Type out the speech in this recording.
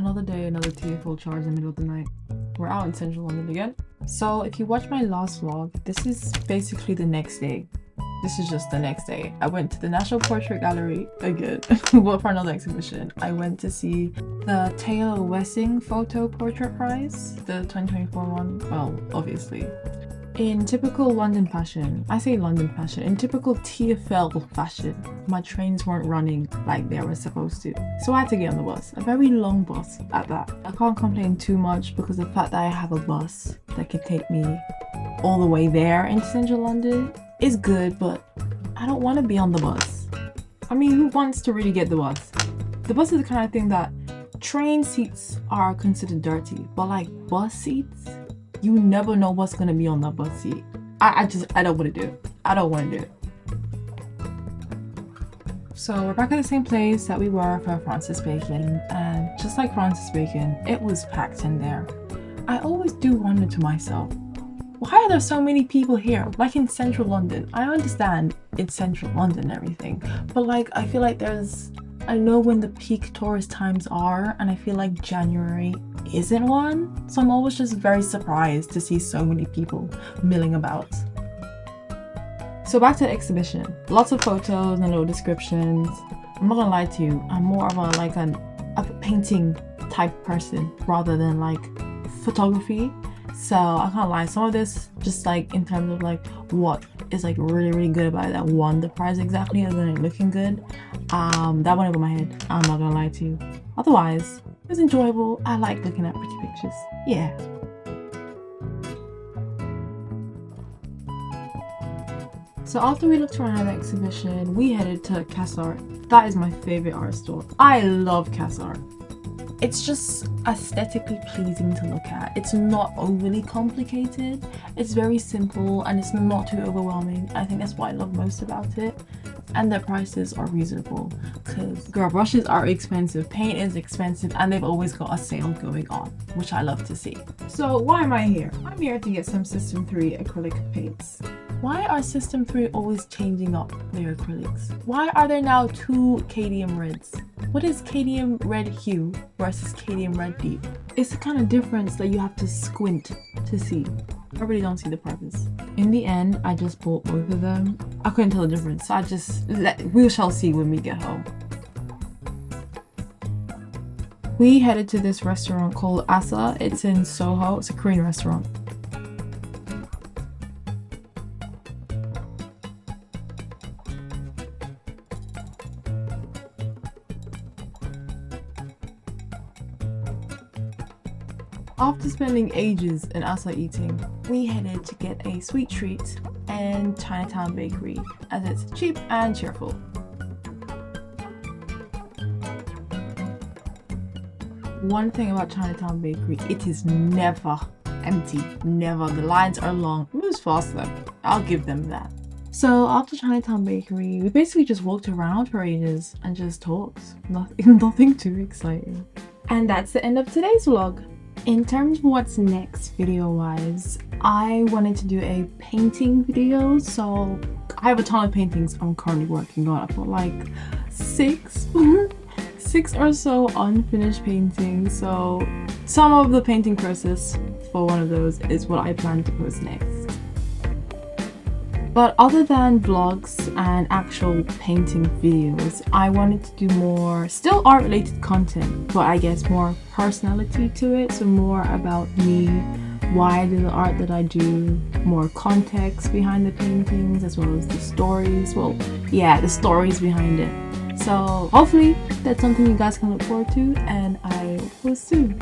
Another day, another TFL charge in the middle of the night. We're out in central London again. So if you watched my last vlog, this is basically the next day. This is just the next day. I went to the National Portrait Gallery again, but for another exhibition. I went to see the Taylor Wessing Photo Portrait Prize, the 2024 one. Well, obviously. In typical London fashion, I say London fashion, in typical TFL fashion, my trains weren't running like they were supposed to. So I had to get on the bus, a very long bus at that. I can't complain too much because the fact that I have a bus that could take me all the way there into central London is good, but I don't want to be on the bus. I mean, who wants to really get the bus? The bus is the kind of thing that train seats are considered dirty, but like bus seats, you never know what's gonna be on that bus seat. I don't want to do it. I don't want to do it. So we're back at the same place that we were for Francis Bacon, and just like Francis Bacon, it was packed in there. I always do wonder to myself, why are there so many people here? Like in central London. I understand it's central London and everything, but like I feel like I know when the peak tourist times are, and I feel like January isn't one. So I'm always just very surprised to see so many people milling about. So back to the exhibition. Lots of photos and little descriptions. I'm not gonna lie to you, I'm more of a painting type person rather than like photography. So I can't lie, some of this just like in terms of like what is like really good about it that won the prize exactly other than it looking good, that went over my head. I'm not gonna lie to you. Otherwise, it was enjoyable. I like looking at pretty pictures. Yeah. So after we looked around the exhibition, we headed to Assa. That is my favorite art store. I love Assa. It's just aesthetically pleasing to look at. It's not overly complicated. It's very simple and it's not too overwhelming. I think that's what I love most about it. And their prices are reasonable because girl, brushes are expensive, paint is expensive, and they've always got a sale going on, which I love to see. So why am I here? I'm here to get some System 3 acrylic paints. Why are System 3 always changing up their acrylics? Why are there now two cadmium reds? What is cadmium red hue versus cadmium red deep? It's the kind of difference that you have to squint to see. I really don't see the purpose. In the end, I just bought both of them. I couldn't tell the difference, so we shall see when we get home. We headed to this restaurant called Assa. It's in Soho. It's a Korean restaurant. After spending ages in Assa eating, we headed to get a sweet treat in Chinatown Bakery, as it's cheap and cheerful. One thing about Chinatown Bakery, it is never empty, never. The lines are long, it moves fast though, I'll give them that. So after Chinatown Bakery, we basically just walked around for ages and just talked. Nothing too exciting. And that's the end of today's vlog. In terms of what's next video wise, I wanted to do a painting video. So I have a ton of paintings I'm currently working on. I've got like six or so unfinished paintings. So some of the painting process for one of those is what I plan to post next. But other than vlogs and actual painting videos, I wanted to do more still art related content, but I guess more personality to it. So more about me, why I do the art that I do, more context behind the paintings, as well as the stories. Well, yeah, the stories behind it. So hopefully that's something you guys can look forward to, and I will soon.